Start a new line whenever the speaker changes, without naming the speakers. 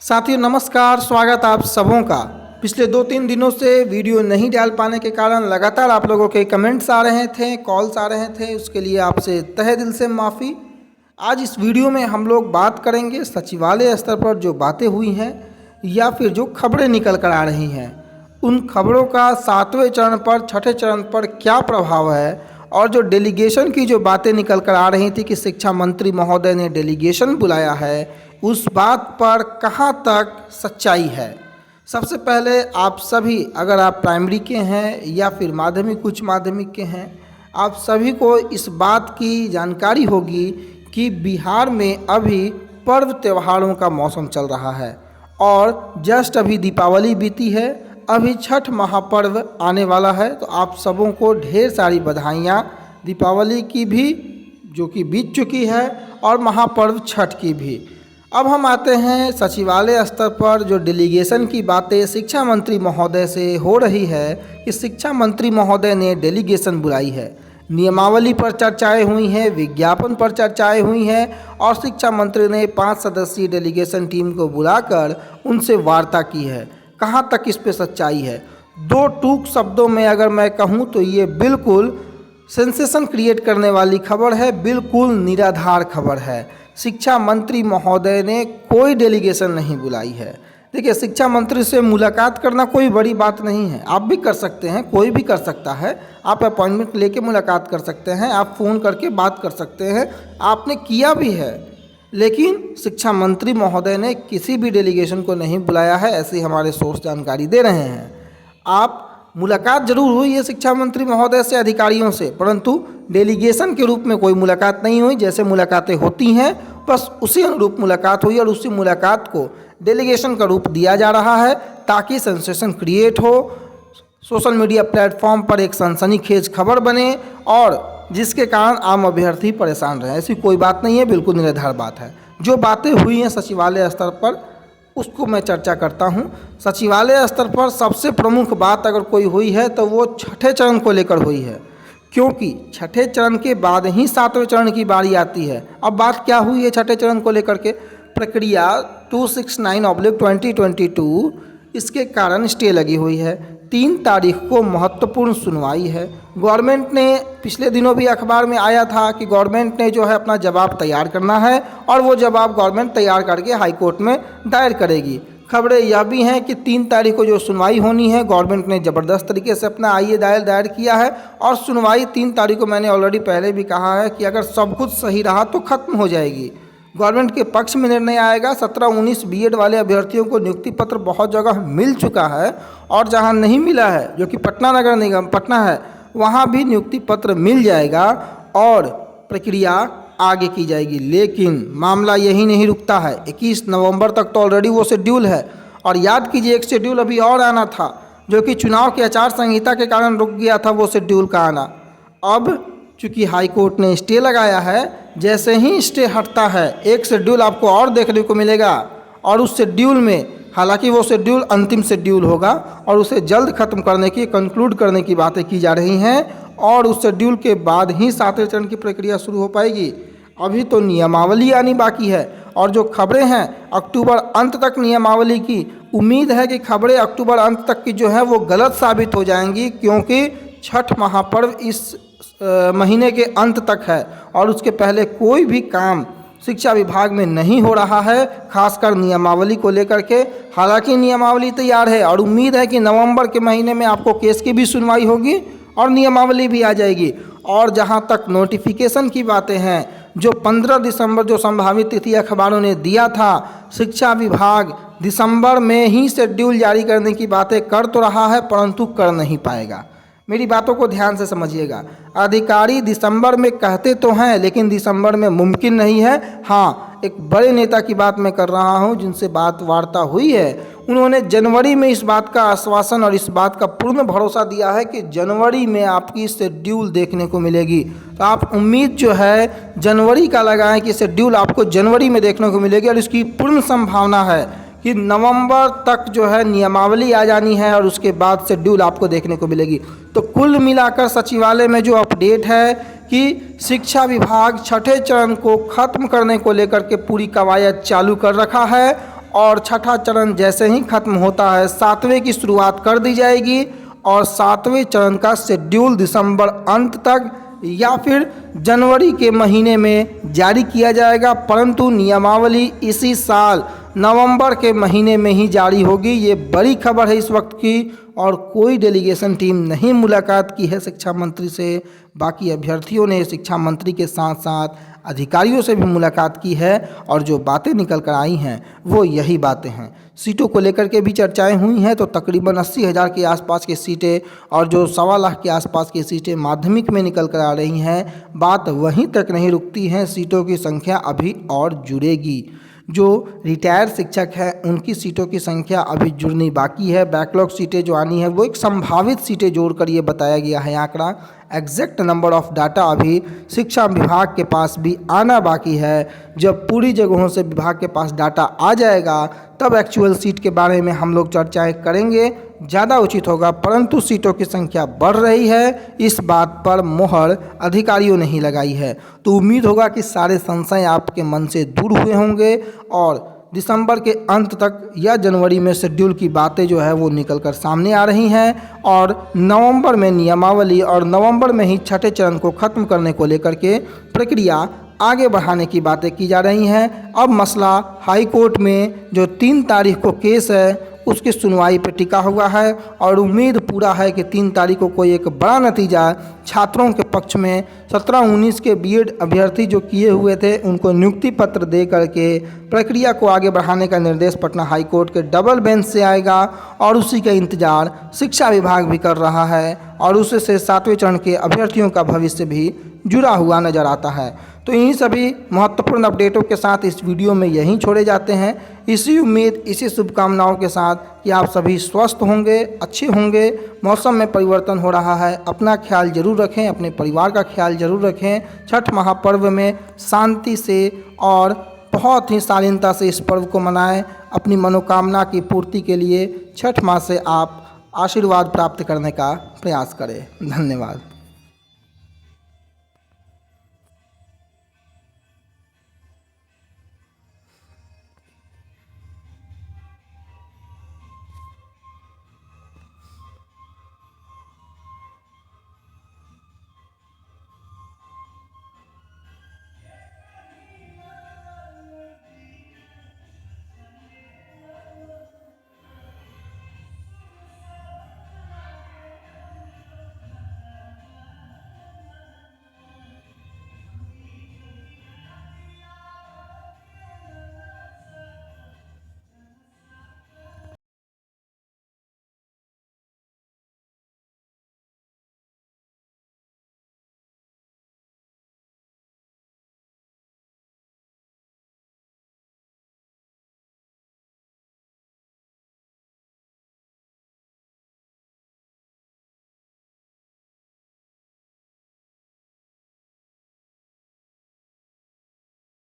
साथियों नमस्कार, स्वागत आप सबों का। पिछले 2-3 दिनों से वीडियो नहीं डाल पाने के कारण लगातार आप लोगों के कमेंट्स आ रहे थे, कॉल्स आ रहे थे, उसके लिए आपसे तहे दिल से माफ़ी। आज इस वीडियो में हम लोग बात करेंगे सचिवालय स्तर पर जो बातें हुई हैं या फिर जो खबरें निकल कर आ रही हैं, उन खबरों का 7वें चरण पर, छठे चरण पर क्या प्रभाव है, और जो डेलीगेशन की जो बातें निकल कर आ रही थी कि शिक्षा मंत्री महोदय ने डेलीगेशन बुलाया है, उस बात पर कहाँ तक सच्चाई है। सबसे पहले आप सभी, अगर आप प्राइमरी के हैं या फिर माध्यमिक उच्च माध्यमिक के हैं, आप सभी को इस बात की जानकारी होगी कि बिहार में अभी पर्व त्योहारों का मौसम चल रहा है और जस्ट अभी दीपावली बीती है, अभी छठ महापर्व आने वाला है। तो आप सबों को ढेर सारी बधाइयाँ दीपावली की भी, जो कि बीत चुकी है, और महापर्व छठ की भी। अब हम आते हैं सचिवालय स्तर पर जो डेलीगेशन की बातें शिक्षा मंत्री महोदय से हो रही है कि शिक्षा मंत्री महोदय ने डेलीगेशन बुलाई है। नियमावली पर चर्चाएं हुई हैं, विज्ञापन पर चर्चाएं हुई हैं और शिक्षा मंत्री ने 5 सदस्यीय डेलीगेशन टीम को बुलाकर उनसे वार्ता की है। कहाँ तक इस पे सच्चाई है? 2 टूक शब्दों में अगर मैं कहूँ तो ये बिल्कुल सेंसेशन क्रिएट करने वाली खबर है, बिल्कुल निराधार खबर है। शिक्षा मंत्री महोदय ने कोई डेलीगेशन नहीं बुलाई है। देखिए, शिक्षा मंत्री से मुलाकात करना कोई बड़ी बात नहीं है, आप भी कर सकते हैं, कोई भी कर सकता है। आप अपॉइंटमेंट लेके मुलाकात कर सकते हैं, आप फ़ोन करके बात कर सकते हैं, आपने किया भी है। लेकिन शिक्षा मंत्री महोदय ने किसी भी डेलीगेशन को नहीं बुलाया है, ऐसी हमारे सोर्स जानकारी दे रहे हैं। आप मुलाकात जरूर हुई है शिक्षा मंत्री महोदय से, अधिकारियों से, परंतु डेलीगेशन के रूप में कोई मुलाकात नहीं हुई। जैसे मुलाकातें होती हैं बस उसी अनुरूप मुलाकात हुई और उसी मुलाकात को डेलीगेशन का रूप दिया जा रहा है ताकि सेंसेशन क्रिएट हो, सोशल मीडिया प्लेटफॉर्म पर एक सनसनीखेज खबर बने और जिसके कारण आम अभ्यर्थी परेशान रहे। ऐसी कोई बात नहीं है, बिल्कुल निराधार बात है। जो बातें हुई हैं सचिवालय स्तर पर उसको मैं चर्चा करता हूं। सचिवालय स्तर पर सबसे प्रमुख बात अगर कोई हुई है तो वो छठे चरण को लेकर हुई है, क्योंकि छठे चरण के बाद ही 7वें चरण की बारी आती है। अब बात क्या हुई है छठे चरण को लेकर के? प्रक्रिया 269/2022 इसके कारण स्टे लगी हुई है। 3 तारीख को महत्वपूर्ण सुनवाई है। गवर्नमेंट ने, पिछले दिनों भी अखबार में आया था कि गवर्नमेंट ने जो है अपना जवाब तैयार करना है और वो जवाब गवर्नमेंट तैयार करके हाई कोर्ट में दायर करेगी। खबरें यह भी हैं कि 3 तारीख को जो सुनवाई होनी है, गवर्नमेंट ने ज़बरदस्त तरीके से अपना आईए दायर किया है और सुनवाई 3 तारीख को, मैंने ऑलरेडी पहले भी कहा है कि अगर सब कुछ सही रहा तो ख़त्म हो जाएगी। गवर्नमेंट के पक्ष में निर्णय आएगा। 17-19 बीएड वाले अभ्यर्थियों को नियुक्ति पत्र बहुत जगह मिल चुका है और जहां नहीं मिला है, जो कि पटना नगर निगम पटना है, वहां भी नियुक्ति पत्र मिल जाएगा और प्रक्रिया आगे की जाएगी। लेकिन मामला यही नहीं रुकता है। 21 नवंबर तक तो ऑलरेडी वो शेड्यूल है और याद कीजिए एक शेड्यूल अभी और आना था जो कि चुनाव की आचार संहिता के कारण रुक गया था, वो शेड्यूल का आना। अब चूँकि हाई कोर्ट ने स्टे लगाया है, जैसे ही स्टे हटता है एक शेड्यूल आपको और देखने को मिलेगा और उस शेड्यूल में, हालांकि वो शेड्यूल अंतिम शेड्यूल होगा और उसे जल्द ख़त्म करने की, कंक्लूड करने की बातें की जा रही हैं और उस शेड्यूल के बाद ही 7वें चरण की प्रक्रिया शुरू हो पाएगी। अभी तो नियमावली आनी बाकी है और जो खबरें हैं अक्टूबर अंत तक नियमावली की, उम्मीद है कि खबरें अक्टूबर अंत तक की जो है वो गलत साबित हो जाएंगी, क्योंकि छठ महापर्व इस महीने के अंत तक है और उसके पहले कोई भी काम शिक्षा विभाग में नहीं हो रहा है, खासकर नियमावली को लेकर के। हालांकि नियमावली तैयार है और उम्मीद है कि नवंबर के महीने में आपको केस की भी सुनवाई होगी और नियमावली भी आ जाएगी। और जहां तक नोटिफिकेशन की बातें हैं, जो 15 दिसंबर जो संभावित तिथि अखबारों ने दिया था, शिक्षा विभाग दिसंबर में ही शेड्यूल जारी करने की बातें कर तो रहा है परंतु कर नहीं पाएगा। मेरी बातों को ध्यान से समझिएगा। अधिकारी दिसंबर में कहते तो हैं लेकिन दिसंबर में मुमकिन नहीं है। हाँ, एक बड़े नेता की बात मैं कर रहा हूं जिनसे वार्ता हुई है, उन्होंने जनवरी में इस बात का आश्वासन और इस बात का पूर्ण भरोसा दिया है कि जनवरी में आपकी शेड्यूल देखने को मिलेगी। तो आप उम्मीद जो है जनवरी का लगाएं कि शेड्यूल आपको जनवरी में देखने को मिलेगी और इसकी पूर्ण संभावना है कि नवंबर तक जो है नियमावली आ जानी है और उसके बाद शेड्यूल आपको देखने को मिलेगी। तो कुल मिलाकर सचिवालय में जो अपडेट है कि शिक्षा विभाग छठे चरण को खत्म करने को लेकर के पूरी कवायद चालू कर रखा है और छठा चरण जैसे ही खत्म होता है 7वें की शुरुआत कर दी जाएगी और 7वें चरण का शेड्यूल दिसंबर अंत तक या फिर जनवरी के महीने में जारी किया जाएगा, परंतु नियमावली इसी साल नवंबर के महीने में ही जारी होगी। ये बड़ी खबर है इस वक्त की। और कोई डेलीगेशन टीम नहीं मुलाकात की है शिक्षा मंत्री से, बाकी अभ्यर्थियों ने शिक्षा मंत्री के साथ साथ अधिकारियों से भी मुलाकात की है और जो बातें निकल कर आई हैं वो यही बातें हैं। सीटों को लेकर के भी चर्चाएं हुई हैं, तो तकरीबन 80,000 के आसपास की सीटें और जो 1.25 लाख के आसपास की सीटें माध्यमिक में निकल कर आ रही हैं। बात वहीं तक नहीं रुकती है, सीटों की संख्या अभी और जुड़ेगी। जो रिटायर्ड शिक्षक हैं उनकी सीटों की संख्या अभी जुड़नी बाकी है। बैकलॉग सीटें जो आनी है वो एक संभावित सीटें जोड़कर ये बताया गया है आंकड़ा। एग्जैक्ट नंबर ऑफ डाटा अभी शिक्षा विभाग के पास भी आना बाकी है। जब पूरी जगहों से विभाग के पास डाटा आ जाएगा तब एक्चुअल सीट के बारे में हम लोग चर्चाएं करेंगे, ज़्यादा उचित होगा। परंतु सीटों की संख्या बढ़ रही है, इस बात पर मोहर अधिकारियों ने ही लगाई है। तो उम्मीद होगा कि सारे संशय आपके मन से दूर हुए होंगे और दिसंबर के अंत तक या जनवरी में शेड्यूल की बातें जो है वो निकल कर सामने आ रही हैं और नवंबर में नियमावली और नवंबर में ही छठे चरण को ख़त्म करने को लेकर के प्रक्रिया आगे बढ़ाने की बातें की जा रही हैं। अब मसला हाई कोर्ट में जो 3 तारीख को केस है उसकी सुनवाई पर टिका हुआ है और उम्मीद पूरा है कि 3 तारीख को कोई एक बड़ा नतीजा छात्रों के पक्ष में 17-19 के बीएड अभ्यर्थी जो किए हुए थे उनको नियुक्ति पत्र दे करके प्रक्रिया को आगे बढ़ाने का निर्देश पटना हाई कोर्ट के डबल बेंच से आएगा और उसी का इंतजार शिक्षा विभाग भी कर रहा है और उससे 7वें चरण के अभ्यर्थियों का भविष्य भी जुड़ा हुआ नज़र आता है। तो इन्हीं सभी महत्वपूर्ण अपडेटों के साथ इस वीडियो में यहीं छोड़े जाते हैं। इसी उम्मीद, इसी शुभकामनाओं के साथ कि आप सभी स्वस्थ होंगे, अच्छे होंगे। मौसम में परिवर्तन हो रहा है, अपना ख्याल जरूर रखें, अपने परिवार का ख्याल जरूर रखें। छठ महापर्व में शांति से और बहुत ही शालीनता से इस पर्व को मनाएं। अपनी मनोकामना की पूर्ति के लिए छठ माँ से आप आशीर्वाद प्राप्त करने का प्रयास करें। धन्यवाद।